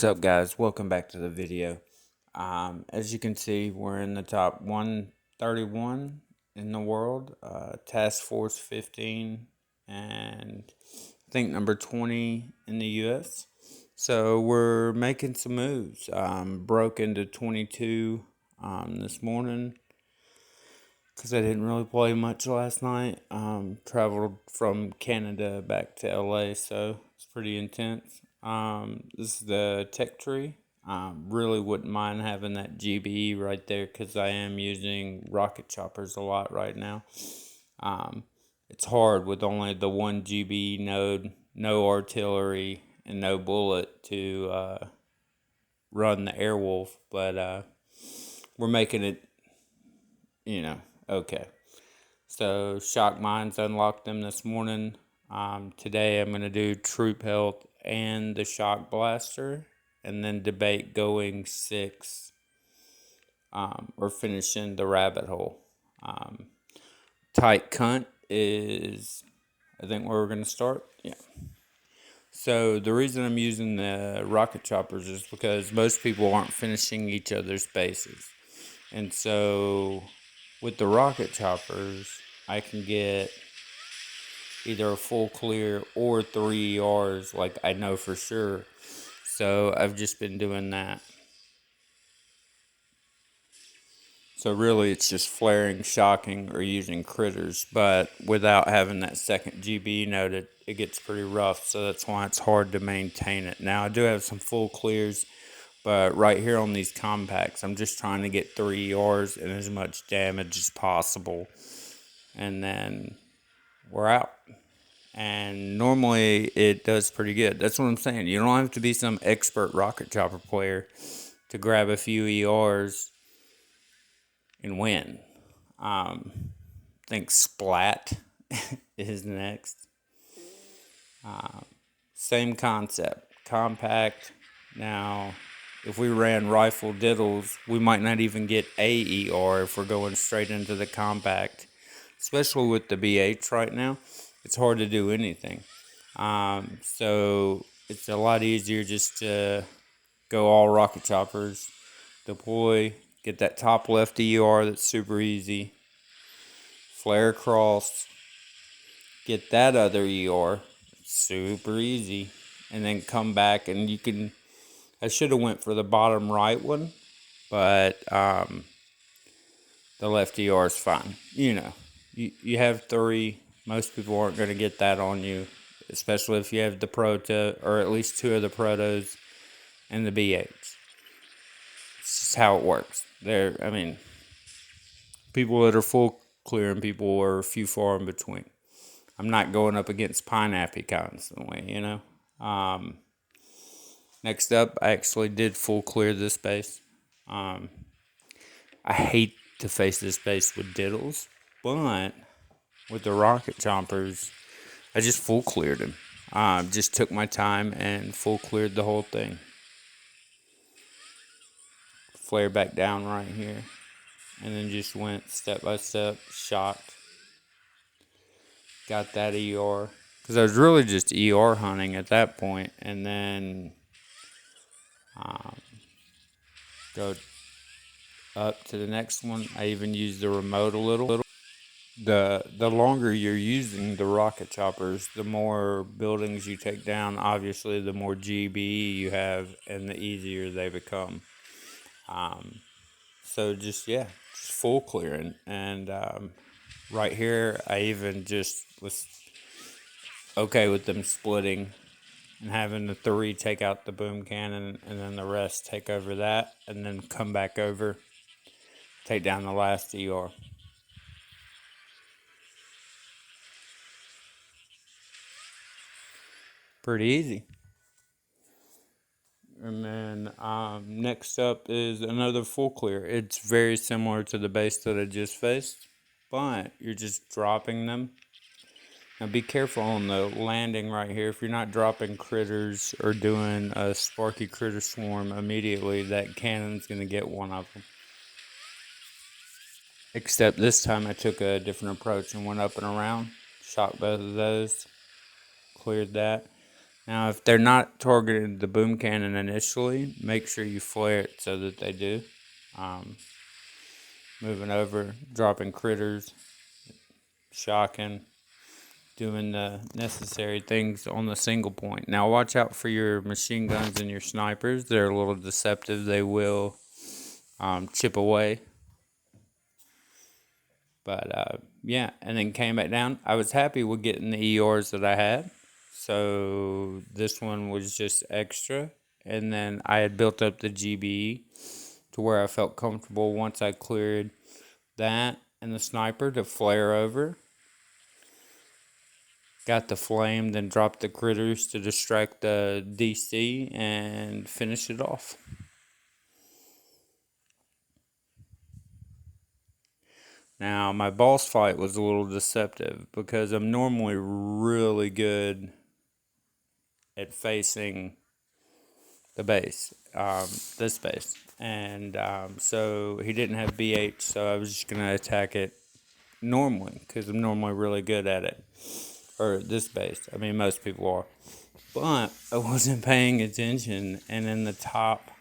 What's up, guys? Welcome back to the video. As you can see, we're in the top 131 in the world, Task Force 15, and I think number 20 in the US. So we're making some moves. Broke into 22 this morning because I didn't really play much last night. Traveled from Canada back to LA, so it's pretty intense. This is the tech tree. Really wouldn't mind having that GBE right there because I am using rocket choppers a lot right now. It's hard with only the one GBE node, no artillery, and no bullet to run the Airwolf, but we're making it, okay. So shock mines, unlocked them this morning. Today I'm going to do troop health and the shock blaster, and then debate going 6 or finishing the rabbit hole. Tight cunt is, I think, where we're going to start. Yeah. So the reason I'm using the rocket choppers is because most people aren't finishing each other's bases. And so with the rocket choppers, I can get either a full clear or 3 ERs, like I know for sure. So I've just been doing that. So really it's just flaring, shocking, or using critters. But without having that second GB node, it gets pretty rough. So that's why it's hard to maintain it. Now I do have some full clears, but right here on these compacts, I'm just trying to get 3 ERs and as much damage as possible. And then we're out. And normally it does pretty good. That's what I'm saying. You don't have to be some expert rocket chopper player to grab a few ERs and win. I think Splat is next. Same concept. Compact. Now, if we ran rifle diddles, we might not even get a ER if we're going straight into the compact. Especially with the BH right now, it's hard to do anything. So it's a lot easier just to go all rocket choppers, deploy, get that top left ER that's super easy, flare across, get that other ER, super easy, and then come back and you can, I should have went for the bottom right one, but the left ER is fine. You have 3. Most people aren't going to get that on you, especially if you have the proto, or at least 2 of the protos and the B8s. It's just how it works. People that are full clear and people are few far in between. I'm not going up against Pineapple constantly, Next up, I actually did full clear this base. I hate to face this base with diddles, but with the rocket choppers, I just full cleared him. Just took my time and full cleared the whole thing. Flare back down right here, and then just went step by step, shocked. Got that ER, because I was really just ER hunting at that point, and then go up to the next one. I even used the remote a little. The longer you're using the rocket choppers, the more buildings you take down. Obviously, the more GBE you have, and the easier they become. So just full clearing. And right here, I even just was okay with them splitting and having the 3 take out the boom cannon, and then the rest take over that, and then come back over, take down the last ER. Pretty easy. And then next up is another full clear. It's very similar to the base that I just faced, but you're just dropping them. Now be careful on the landing right here. If you're not dropping critters or doing a sparky critter swarm immediately, that cannon's going to get one of them. Except this time I took a different approach and went up and around. Shot both of those. Cleared that. Now, if they're not targeting the boom cannon initially, make sure you flare it so that they do. Moving over, dropping critters, shocking, doing the necessary things on the single point. Now, watch out for your machine guns and your snipers. They're a little deceptive. They will chip away. But yeah, and then came back down. I was happy with getting the ERs that I had. So this one was just extra. And then I had built up the GBE to where I felt comfortable once I cleared that and the sniper to flare over. Got the flame, then dropped the critters to distract the DC and finish it off. Now, my boss fight was a little deceptive because I'm normally really good at facing the base, this base. And so he didn't have BH, so I was just going to attack it normally because I'm normally really good at it. Or this base. I mean, most people are. But I wasn't paying attention, and in the top,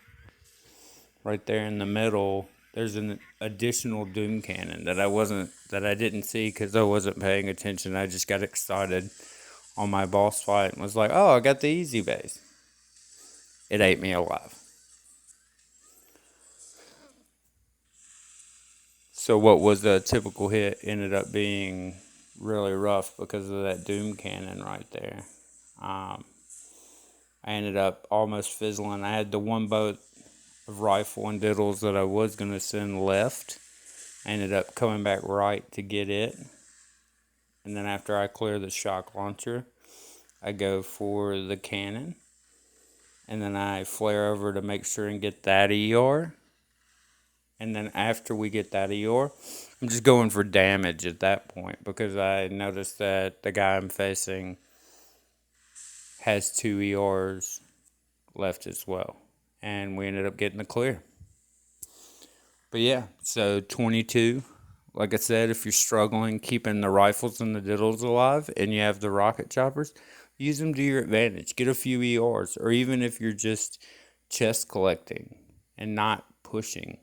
right there in the middle, there's an additional doom cannon that I didn't see because I wasn't paying attention. I just got excited on my boss fight and was like, oh, I got the easy base. It ate me alive. So what was a typical hit ended up being really rough because of that doom cannon right there. I ended up almost fizzling. I had the one boat of rifle and diddles that I was going to send left. I ended up coming back right to get it. And then after I clear the shock launcher, I go for the cannon. And then I flare over to make sure and get that ER. And then after we get that ER, I'm just going for damage at that point because I noticed that the guy I'm facing has 2 ERs left as well. And we ended up getting the clear. But yeah, so 22. Like I said, if you're struggling keeping the rifles and the diddles alive and you have the rocket choppers, use them to your advantage. Get a few ERs. Or even if you're just chest collecting and not pushing,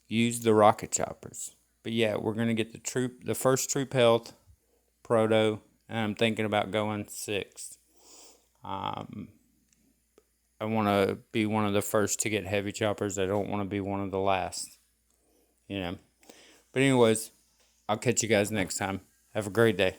use the rocket choppers. But yeah, we're going to get the first troop health, proto, and I'm thinking about going 6th. I want to be one of the first to get heavy choppers. I don't want to be one of the last. You know. But anyways, I'll catch you guys next time. Have a great day.